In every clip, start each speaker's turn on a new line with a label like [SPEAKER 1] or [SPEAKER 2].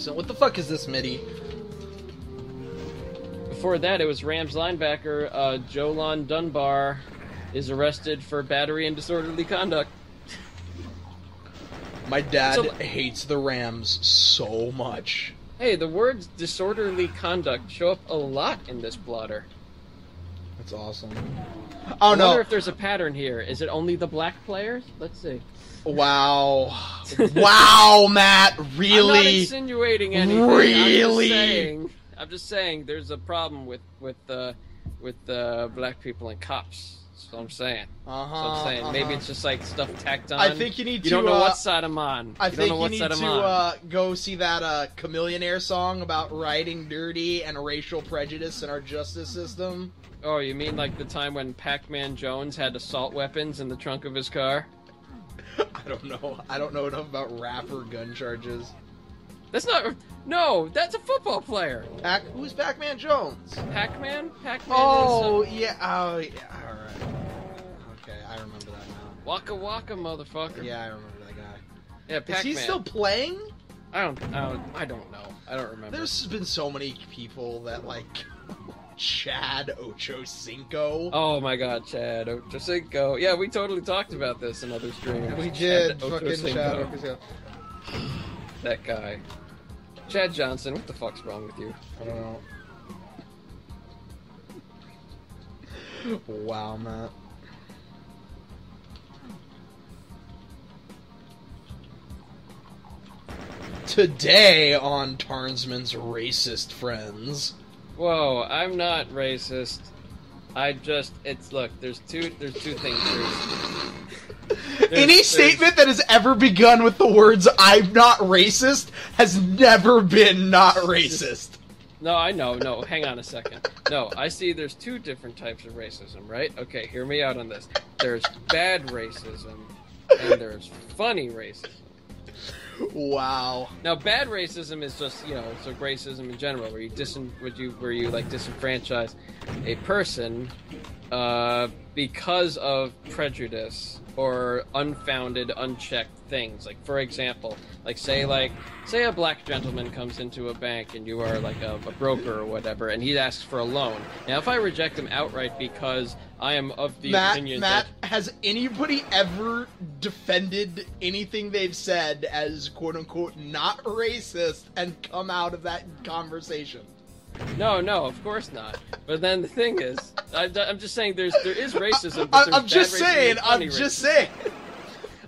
[SPEAKER 1] accent. What the fuck is this, MIDI?
[SPEAKER 2] Before that, it was Rams linebacker Jolon Dunbar is arrested for battery and disorderly conduct.
[SPEAKER 1] My dad hates the Rams so much.
[SPEAKER 2] Hey, the words disorderly conduct show up a lot in this blotter.
[SPEAKER 1] That's awesome. Oh, no.
[SPEAKER 2] I wonder if there's a pattern here. Is it only the black players? Let's see.
[SPEAKER 1] Wow. Wow, Matt. Really?
[SPEAKER 2] I'm not insinuating anything.
[SPEAKER 1] Really?
[SPEAKER 2] I'm just saying there's a problem with black people and cops. That's what I'm saying. Maybe it's just like stuff tacked on.
[SPEAKER 1] I think you need to.
[SPEAKER 2] You don't know what side I'm on.
[SPEAKER 1] I think you need to go see that Chameleonaire song about riding dirty and racial prejudice in our justice system.
[SPEAKER 2] Oh, you mean like the time when Pac-Man Jones had assault weapons in the trunk of his car?
[SPEAKER 1] I don't know. I don't know enough about rap or gun charges.
[SPEAKER 2] That's not... No, that's a football player.
[SPEAKER 1] Who's Pac-Man Jones?
[SPEAKER 2] Pac-Man? Pac-Man
[SPEAKER 1] Oh, yeah. Oh, yeah. All right. Okay, I remember that now.
[SPEAKER 2] Waka Waka, motherfucker.
[SPEAKER 1] Yeah, I remember that guy.
[SPEAKER 2] Yeah, Pac-Man.
[SPEAKER 1] Is he still playing?
[SPEAKER 2] I don't know. I don't remember.
[SPEAKER 1] There's been so many people that, like... Chad Ochocinco.
[SPEAKER 2] Oh my god, Chad Ochocinco. Yeah, we totally talked about this in other streams.
[SPEAKER 1] We did. Fucking Chad Ochocinco.
[SPEAKER 2] That guy. Chad Johnson, what the fuck's wrong with you?
[SPEAKER 1] I don't know. Wow, Matt. Today on Tarnsman's Racist Friends.
[SPEAKER 2] Whoa, I'm not racist. Look, there's two things here.
[SPEAKER 1] Any statement that has ever begun with the words, I'm not racist, has never been not racist.
[SPEAKER 2] No, I know, no, hang on a second. No, I see there's two different types of racism, right? Okay, hear me out on this. There's bad racism, and there's funny racism.
[SPEAKER 1] Wow.
[SPEAKER 2] Now, bad racism is just, it's like racism in general, where you disenfranchise a person because of prejudice or unfounded, unchecked things. Like, for example, say a black gentleman comes into a bank and you are like a broker or whatever, and he asks for a loan. Now, if I reject him outright because I am of the opinion
[SPEAKER 1] Matt, has anybody ever defended anything they've said as quote-unquote not racist and come out of that conversation?
[SPEAKER 2] No, of course not. But then the thing is, I'm just saying there is racism. But
[SPEAKER 1] I'm just saying.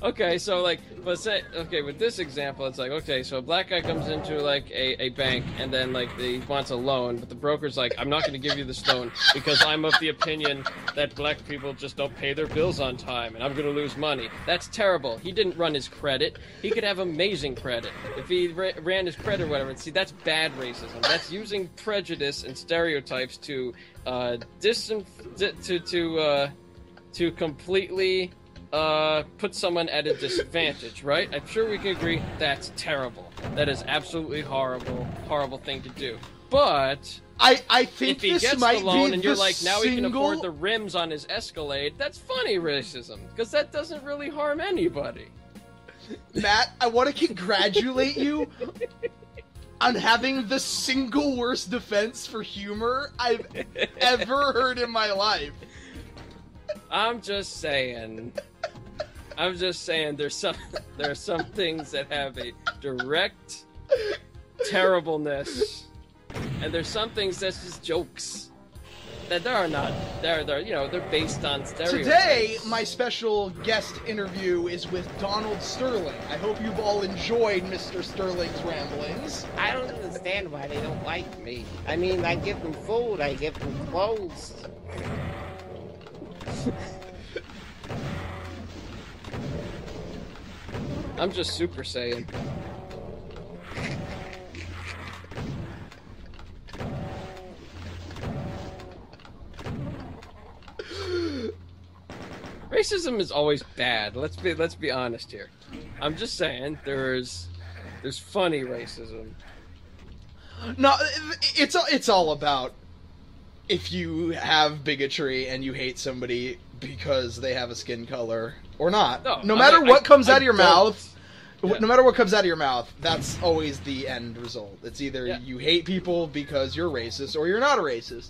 [SPEAKER 2] Okay, so with this example, it's like, okay, so a black guy comes into like a bank and then like he wants a loan, but the broker's like, I'm not going to give you this loan because I'm of the opinion that black people just don't pay their bills on time and I'm going to lose money. That's terrible. He didn't run his credit. He could have amazing credit if he ran his credit or whatever. See, that's bad racism. That's using prejudice and stereotypes to completely put someone at a disadvantage, right? I'm sure we can agree that's terrible. That is absolutely horrible thing to do. But
[SPEAKER 1] I think
[SPEAKER 2] if he
[SPEAKER 1] this
[SPEAKER 2] gets
[SPEAKER 1] might
[SPEAKER 2] the loan
[SPEAKER 1] be
[SPEAKER 2] and
[SPEAKER 1] the
[SPEAKER 2] you're like, now he can afford
[SPEAKER 1] single-
[SPEAKER 2] the rims on his Escalade, that's funny racism, because that doesn't really harm anybody.
[SPEAKER 1] Matt, I want to congratulate you on having the single worst defense for humor I've ever heard in my life.
[SPEAKER 2] I'm just saying there are some things that have a direct terribleness, and there's some things that's just jokes that they're based on stereotypes.
[SPEAKER 1] Today, my special guest interview is with Donald Sterling. I hope you've all enjoyed Mr. Sterling's ramblings.
[SPEAKER 3] I don't understand why they don't like me. I mean, I give them food, I give them clothes.
[SPEAKER 2] I'm just Super Saiyan. Racism is always bad. Let's be honest here. I'm just saying there's funny racism.
[SPEAKER 1] No, it's all about if you have bigotry and you hate somebody because they have a skin color or not. No matter what comes out of your mouth,
[SPEAKER 2] Yeah.
[SPEAKER 1] No matter what comes out of your mouth, that's always the end result. It's either you hate people because you're racist or you're not a racist.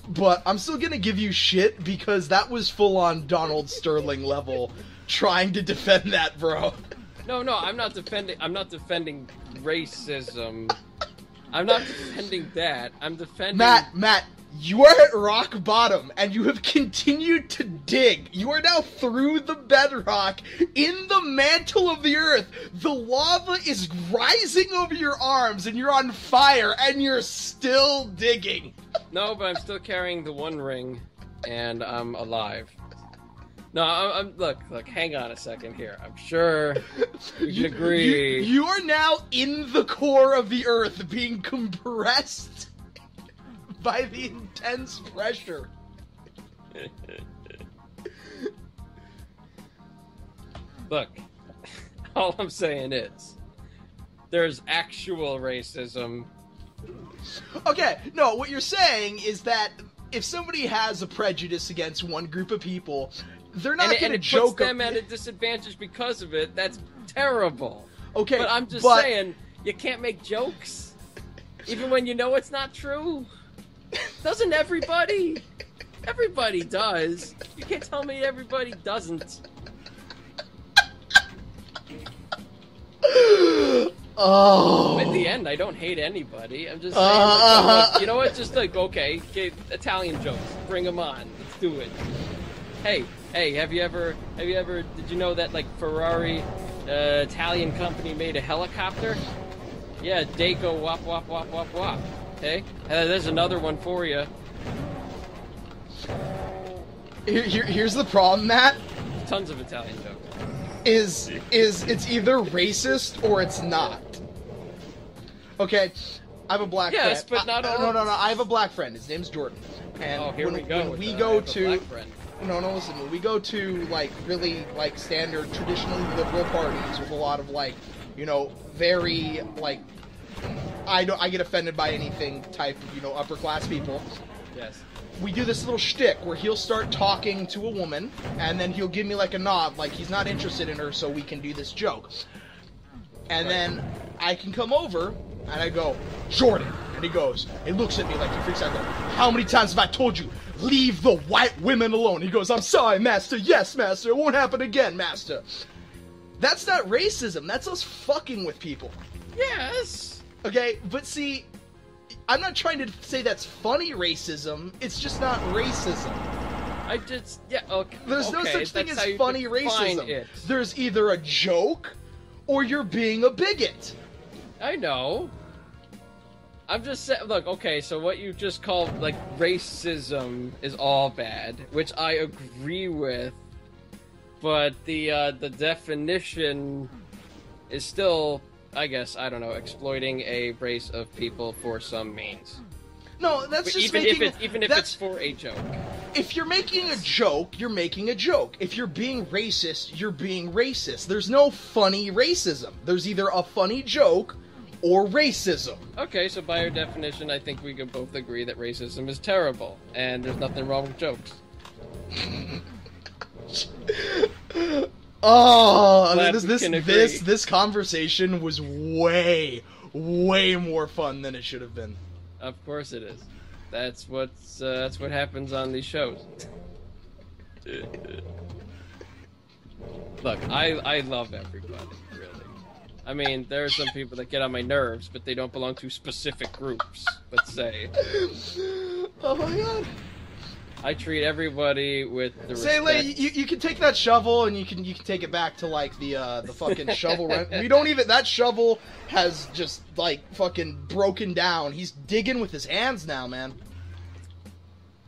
[SPEAKER 1] But I'm still gonna give you shit because that was full-on Donald Sterling level trying to defend that, bro.
[SPEAKER 2] No, I'm not defending racism. I'm not defending that. I'm defending...
[SPEAKER 1] Matt, you are at rock bottom, and you have continued to dig. You are now through the bedrock, in the mantle of the earth. The lava is rising over your arms, and you're on fire, and you're still digging.
[SPEAKER 2] No, but I'm still carrying the One Ring, and I'm alive. No, I'm look, hang on a second here. I'm sure you can agree.
[SPEAKER 1] You are now in the core of the earth, being compressed by the intense pressure.
[SPEAKER 2] Look, all I'm saying is, there's actual racism.
[SPEAKER 1] Okay, no, what you're saying is that if somebody has a prejudice against one group of people, they're not going to joke...
[SPEAKER 2] And it puts them at a disadvantage because of it. That's terrible.
[SPEAKER 1] Okay,
[SPEAKER 2] but I'm just saying, you can't make jokes, even when you know it's not true. Doesn't everybody? Everybody does. You can't tell me everybody doesn't.
[SPEAKER 1] Oh.
[SPEAKER 2] In the end, I don't hate anybody. I'm just saying, like, you know what? Just like, okay, Italian jokes, bring them on. Let's do it. Hey, have you ever? Did you know that like Ferrari, Italian company made a helicopter? Yeah, Daco wop wop wop wop wop. Okay, there's another one for you.
[SPEAKER 1] Here's the problem, Matt.
[SPEAKER 2] Tons of Italian jokes.
[SPEAKER 1] Is it's either racist or it's not. Okay, I have a black friend.
[SPEAKER 2] Yes, but not all.
[SPEAKER 1] No. I have a black friend. His name's Jordan. And
[SPEAKER 2] here we go.
[SPEAKER 1] When we go to listen. When we go to like really like standard traditionally liberal parties with a lot of like, you know, very like I get offended by anything type of, you know, upper class people.
[SPEAKER 2] Yes.
[SPEAKER 1] We do this little shtick where he'll start talking to a woman, and then he'll give me like a nod, like he's not interested in her, so we can do this joke. And then I can come over, and I go, Jordan, and he looks at me like he freaks out. I go, how many times have I told you, leave the white women alone? He goes, I'm sorry, master. Yes, master. It won't happen again, master. That's not racism. That's us fucking with people.
[SPEAKER 2] Yes.
[SPEAKER 1] Okay, but see, I'm not trying to say that's funny racism. It's just not racism.
[SPEAKER 2] Okay.
[SPEAKER 1] There's no such thing as funny racism.
[SPEAKER 2] It.
[SPEAKER 1] There's either a joke or you're being a bigot.
[SPEAKER 2] I know. I'm just saying, look, okay, so what you just called, like, racism is all bad, which I agree with, but the definition is still, I guess, I don't know, exploiting a race of people for some means.
[SPEAKER 1] No, that's just
[SPEAKER 2] even if it's for a joke.
[SPEAKER 1] If you're making a joke, you're making a joke. If you're being racist, you're being racist. There's no funny racism. There's either a funny joke or racism.
[SPEAKER 2] Okay, so by our definition, I think we can both agree that racism is terrible, and there's nothing wrong with jokes.
[SPEAKER 1] Oh, this conversation was way more fun than it should have been.
[SPEAKER 2] Of course it is. That's what happens on these shows. Look, I love everybody, really. I mean, there are some people that get on my nerves, but they don't belong to specific groups, let's say.
[SPEAKER 1] Oh my god.
[SPEAKER 2] I treat everybody with the respect.
[SPEAKER 1] Say, like, you can take that shovel and you can take it back to like the fucking shovel. We don't even. That shovel has just like fucking broken down. He's digging with his hands now, man.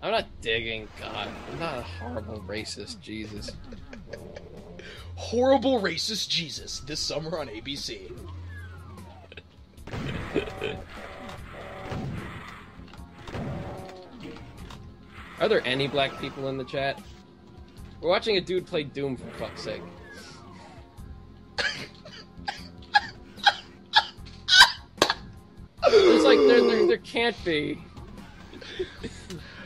[SPEAKER 2] I'm not digging. God, I'm not a horrible racist. Jesus.
[SPEAKER 1] Horrible racist Jesus this summer on ABC.
[SPEAKER 2] Are there any black people in the chat? We're watching a dude play Doom, for fuck's sake. There's like, there can't be.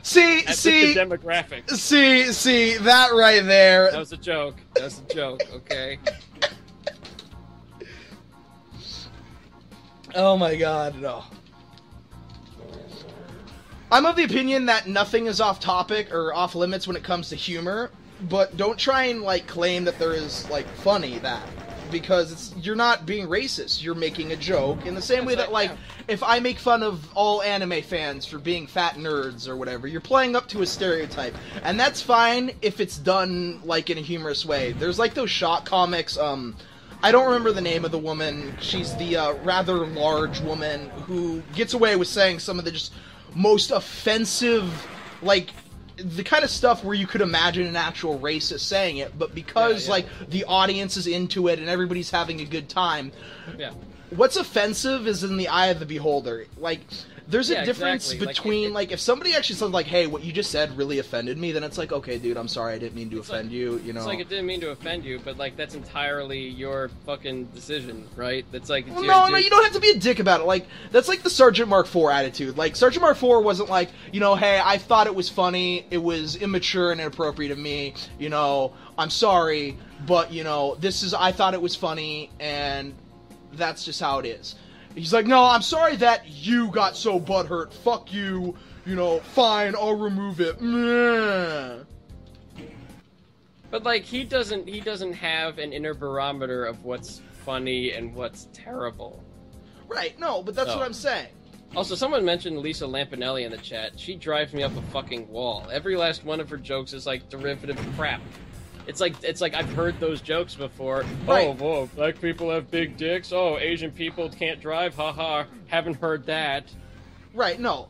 [SPEAKER 1] See,
[SPEAKER 2] the demographics.
[SPEAKER 1] See, that right there.
[SPEAKER 2] That was a joke, okay?
[SPEAKER 1] Oh my god, no. I'm of the opinion that nothing is off topic or off limits when it comes to humor, but don't try and, like, claim that there is, like, funny that. Because you're not being racist, you're making a joke, in the same way that, like, if I make fun of all anime fans for being fat nerds or whatever, you're playing up to a stereotype. And that's fine if it's done, like, in a humorous way. There's, like, those shock comics, I don't remember the name of the woman, she's the, rather large woman who gets away with saying some of the just most offensive, like, the kind of stuff where you could imagine an actual racist saying it, but because, like, the audience is into it and everybody's having a good time, what's offensive is in the eye of the beholder. Like, there's a difference between, like, if somebody actually says, like, hey, what you just said really offended me, then it's like, okay, dude, I'm sorry, I didn't mean to offend you, you know?
[SPEAKER 2] It's like, it didn't mean to offend you, but, like, that's entirely your fucking decision, right? That's like...
[SPEAKER 1] Well, no, you don't have to be a dick about it. Like, that's like the Sergeant Mark IV attitude. Like, Sergeant Mark IV wasn't like, you know, hey, I thought it was funny, it was immature and inappropriate of me, you know, I'm sorry, but, you know, I thought it was funny, and that's just how it is. He's like, no, I'm sorry that you got so butthurt. Fuck you. You know, fine, I'll remove it. Meh.
[SPEAKER 2] But, like, he doesn't have an inner barometer of what's funny and what's terrible.
[SPEAKER 1] Right, no, but that's what I'm saying.
[SPEAKER 2] Also, someone mentioned Lisa Lampanelli in the chat. She drives me up a fucking wall. Every last one of her jokes is, like, derivative crap. It's like I've heard those jokes before. Right. Oh, whoa, black people have big dicks. Oh, Asian people can't drive. Haha, haven't heard that.
[SPEAKER 1] Right, no.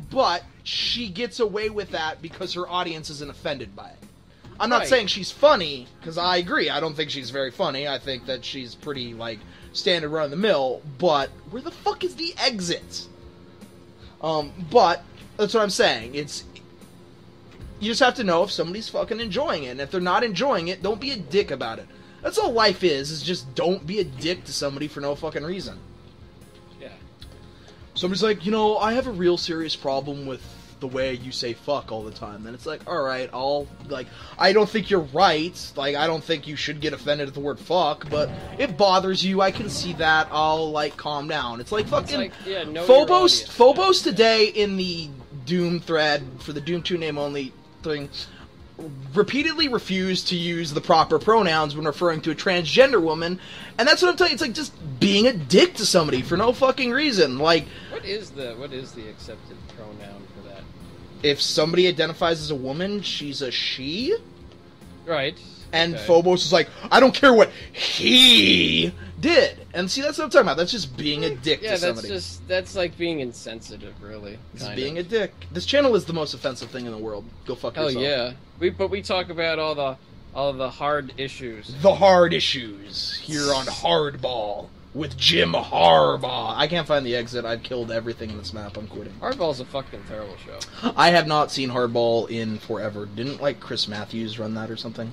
[SPEAKER 1] But she gets away with that because her audience isn't offended by it. I'm not saying she's funny, because I agree. I don't think she's very funny. I think that she's pretty, like, standard run-of-the-mill, but where the fuck is the exit? But that's what I'm saying. You just have to know if somebody's fucking enjoying it, and if they're not enjoying it, don't be a dick about it. That's all life is just don't be a dick to somebody for no fucking reason.
[SPEAKER 2] Yeah.
[SPEAKER 1] Somebody's like, you know, I have a real serious problem with the way you say fuck all the time. Then it's like, alright, I don't think you're right. Like, I don't think you should get offended at the word fuck, but it bothers you, I can see that, I'll, like, calm down. It's like fucking Phobos today in the Doom thread, for the Doom 2 name only thing, repeatedly refused to use the proper pronouns when referring to a transgender woman, and that's what I'm telling you, it's like just being a dick to somebody for no fucking reason. Like,
[SPEAKER 2] what is the accepted pronoun for that?
[SPEAKER 1] If somebody identifies as a woman, she's a she?
[SPEAKER 2] Right.
[SPEAKER 1] And Phobos is like, I don't care what he did. And see, that's what I'm talking about. That's just being a dick to somebody.
[SPEAKER 2] That's like being insensitive, really.
[SPEAKER 1] It's being a dick. This channel is the most offensive thing in the world. Go fuck yourself.
[SPEAKER 2] Hell yeah. But we talk about all the hard issues.
[SPEAKER 1] The hard issues here on Hardball with Jim Harbaugh. I can't find the exit. I've killed everything in this map. I'm quitting.
[SPEAKER 2] Hardball's a fucking terrible show.
[SPEAKER 1] I have not seen Hardball in forever. Didn't, like, Chris Matthews run that or something?